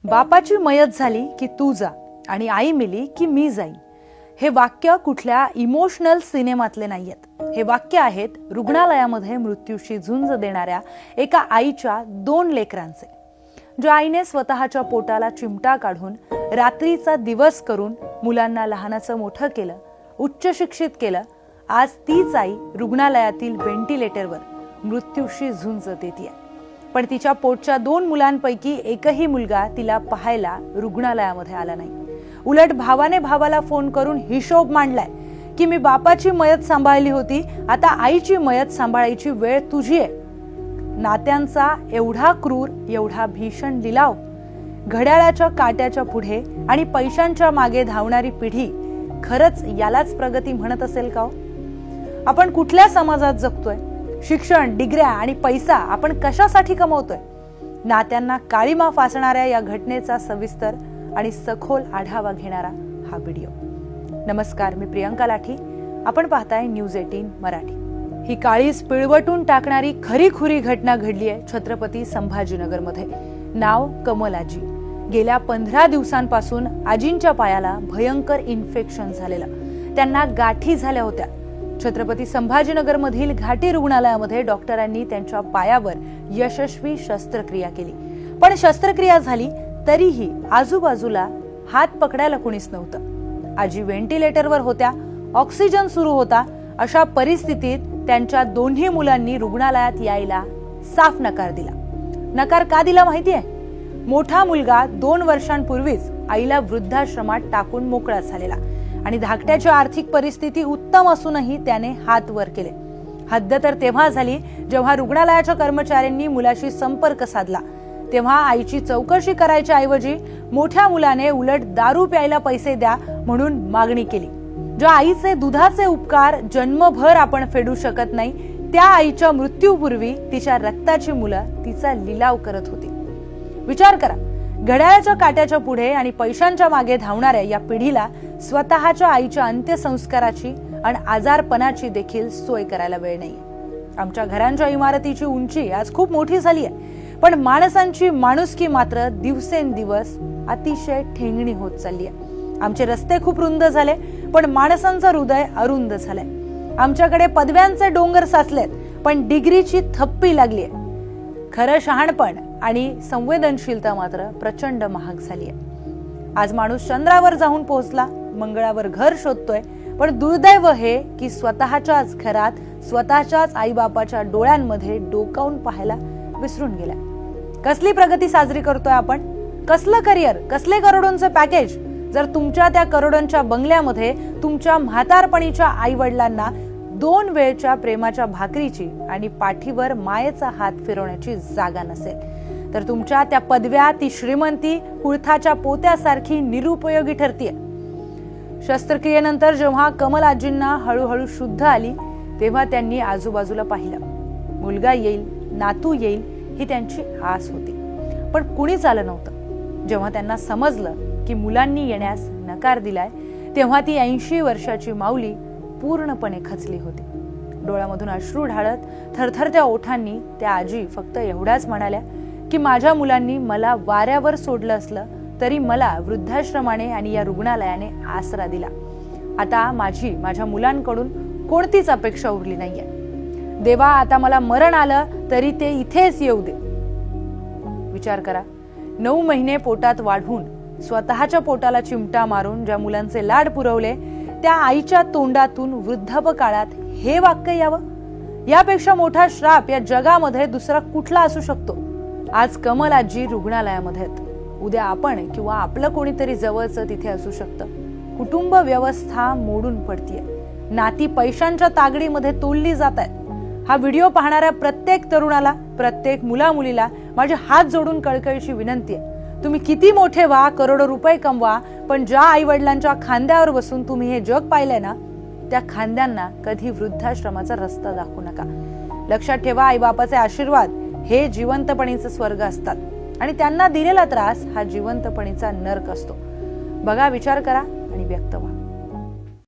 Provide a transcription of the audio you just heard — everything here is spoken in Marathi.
बापाची मयत झाली की तू जा आणि आई मेली की मी जाईन. हे वाक्य कुठल्या इमोशनल सिनेमातले नाहीयेत. हे वाक्य आहेत रुग्णालयामध्ये मृत्यूशी झुंज देणाऱ्या एका आईच्या 2 लेकरांचे. ज्या आईने स्वतःच्या पोटाला चिमटा काढून रात्रीचा दिवस करून मुलांना लहानाचं मोठं केलं, उच्च शिक्षित केलं, आज तीच आई रुग्णालयातील व्हेंटिलेटरवर मृत्यूशी झुंज देतीये. पण तिच्या पोटच्या 2 मुलांपैकी एकही मुलगा तिला पाहायला रुग्णालयामध्ये आला नाही. उलट भावाने भावाला फोन करून हिशोब मांडलाय की मी बापाची मयत सांभाळली होती, आता आईची मयत सांभाळायची वेळ तुझी आहे. नात्यांचा एवढा क्रूर, एवढा भीषण लिलाव, घड्याळाच्या काट्याच्या पुढे आणि पैशांच्या मागे धावणारी पिढी खरंच यालाच प्रगती म्हणत असेल का? आपण कुठल्या समाजात जगतोय? शिक्षण, डिग्र्या आणि पैसा आपण कशासाठी कमवतोय? नात्यांना काळीमा फासणाऱ्या या घटनेचा सविस्तर आणि सखोल आढावा घेणारा हा व्हिडिओ. नमस्कार, मी प्रियंका लाठी. आपण पाहताय न्यूज 18 मराठी. ही काळीज पिळवटून टाकणारी खरीखुरी घटना घडली आहे छत्रपती संभाजीनगरमध्ये. नाव कमल आजी. गेल्या 15 दिवसांपासून आजींच्या पायाला भयंकर इन्फेक्शन झालेलं. त्यांना गाठी झाल्या होत्या. छत्रपती संभाजीनगर मधील घाटी रुग्णालयामध्ये डॉक्टरांनी त्यांच्या पायावर यशस्वी शस्त्रक्रिया केली. पण शस्त्रक्रिया झाली तरीही आजूबाजूला हात पकडायला कुणीच नव्हतं. आजी व्हेंटिलेटरवर होत्या, ऑक्सिजन सुरू होता. अशा परिस्थितीत त्यांच्या 2ही मुलांनी रुग्णालयात यायला साफ नकार दिला. नकार का दिला माहितीये? मोठा मुलगा 2 वर्षांपूर्वीच आईला वृद्धाश्रमात टाकून मोकळा झालेला आणि धाकट्याची आर्थिक परिस्थिती उत्तम असूनही त्याने हात वर केले. हद्द तर तेव्हा झाली जेव्हा रुग्णालयाच्या कर्मचाऱ्यांनी मुलाशी संपर्क साधला. तेव्हा आईची चौकशी करायच्या ऐवजी मोठ्या मुलाने उलट दारू प्यायला पैसे द्या म्हणून मागणी केली. ज्या आईचे दुधाचे उपकार जन्मभर आपण फेडू शकत नाही, त्या आईच्या मृत्यूपूर्वी तिच्या रक्ताची मुलं तिचा लिलाव करत होती. विचार करा, घड्याळाच्या काट्याच्या पुढे आणि पैशांच्या मागे धावणाऱ्या या पिढीला स्वतःच्या आईच्या अंत्यसंस्काराची आणि आजारपणाची देखील सोय करायला वेळ नाही. आमच्या घरांच्या इमारतीची उंची आज खूप मोठी झाली आहे, पण माणसांची माणुसकी मात्र दिवसेंदिवस अतिशय ठेंगणी होत चालली आहे. आमचे रस्ते खूप रुंद झाले, पण माणसांचं हृदय अरुंद झालंय. आमच्याकडे पदव्यांचे डोंगर साचलेत, पण डिग्रीची थप्पी लागलीय. खरं शहाणपण आणि संवेदनशीलता मात्र प्रचंड महाग झाली आहे. आज माणूस चंद्रावर जाऊन पोहोचला, मंगळावर घर शोधतोय, पण दुर्दैव हे की स्वतःच्याच घरात स्वतःच्याच आईबापाच्या डोळ्यांमध्ये डोकावून पाहायला विसरून गेला. कसली प्रगती साजरी करतोय आपण? कसलं करिअर, कसले करोडोंचं पॅकेज, जर तुमच्या त्या करोडोंच्या बंगल्यामध्ये तुमच्या म्हातारपणीच्या आई वडिलांना 2 वेळच्या प्रेमाच्या भाकरीची आणि पाठीवर मायेचा हात फिरवण्याची जागा नसेल, तर तुमच्या त्या पदव्या, ती श्रीमंती कुळथाच्या पोत्यासारखी निरुपयोगी ठरतीये. शस्त्रक्रियेनंतर जेव्हा कमल आजींना हळूहळू शुद्ध आली, तेव्हा त्यांनी आजूबाजूला पाहिलं. मुलगा येईल, नातू येईल ही त्यांची आस होती, पण कुणीच आलं नव्हतं. जेव्हा त्यांना समजलं की मुलांनी येण्यास नकार दिलाय, तेव्हा ती 80 वर्षाची माऊली पूर्णपणे खचली होती. डोळ्यामधून अश्रू ढाळत थरथरत्या ओठांनी त्या आजी फक्त एवढ्याच म्हणाल्या की माझ्या मुलांनी मला वाऱ्यावर सोडलं असलं तरी मला वृद्धाश्रमाने आणि या रुग्णालयाने आसरा दिला. आता माझ्या मुलांकडून कोणतीच अपेक्षा उरली नाहीये. देवा, आता मला मरण आलं तरी ते इथेच येऊ दे. विचार करा, 9 महिने पोटात वाढून स्वतःच्या पोटाला चिमटा मारून ज्या मुलांचे लाड पुरवले, त्या आईच्या तोंडातून वृद्धापकाळात हे वाक्य यावं? यापेक्षा मोठा श्राप या जगामध्ये दुसरा कुठला असू शकतो? आज कमल आजी रुग्णालयामध्ये आहेत. उद्या आपण किंवा आपलं कोणीतरी जवळचं तिथे असू शकतं. कुटुंब व्यवस्था मोडून पडतीये. नाती पैशांच्या तागडीमध्ये तोलली जात आहेत. हा व्हिडिओ पाहणाऱ्या प्रत्येक तरुणाला, प्रत्येक मुला-मुलीला माझे हात जोडून कळकळीची विनंती आहे. तुम्ही किती मोठे व्हा, करोडो रुपये कमवा, पण ज्या आई वडिलांच्या खांद्यावर बसून तुम्ही हे जग पाहिलंय ना, त्या खांद्यांना कधी वृद्धाश्रमाचा रस्ता दाखवू नका. लक्षात ठेवा, आई बापाचे आशीर्वाद हे जिवंतपणीचे स्वर्ग असतात आणि त्यांना दिलेला त्रास हा जिवंतपणीचा नरक असतो. बघा, विचार करा आणि व्यक्त व्हा.